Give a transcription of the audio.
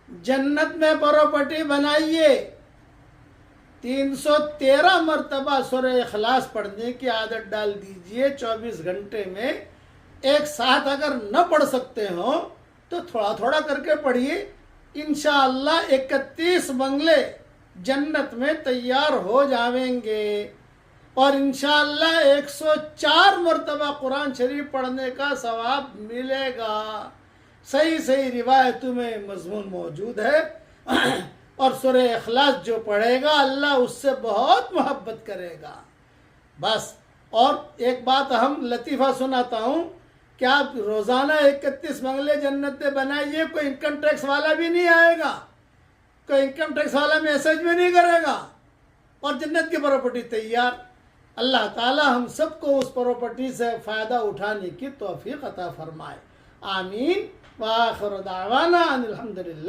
जन्नत में प्रॉपर्टी बनाइए। 313 मरतबा सूरह इखलास पढ़ने की आदत डाल दीजिए 24 घंटे में। एक साथ अगर न पढ़ सकते हो तो थोड़ा थोड़ा करके पढ़िए। इंशाअल्लाह 31 बंगले जन्नत में तैयार हो जाएंगे और इंशाअल्लाह 104 मरतबा कुरान शरीफ पढ़ने का सवाब मिलेगा। सही सही रिवायतों में मजमून मौजूद है। और सूरह इखलास जो पढ़ेगा अल्लाह उससे बहुत मोहब्बत करेगा। बस और एक बात हम लतीफ़ा सुनाता हूँ कि आप रोज़ाना 31 बंगले जन्नत में बनाइए, कोई इनकम टैक्स वाला भी नहीं आएगा, कोई इनकम टैक्स वाला मैसेज भी नहीं करेगा और जन्नत की प्रॉपर्टी तैयार। अल्लाह ताला हम सबको उस प्रॉपर्टी से फ़ायदा उठाने की तौफीक अता फरमाए। आमीन। व आखिर दावाना अनिल हम्दुलिल्लाह।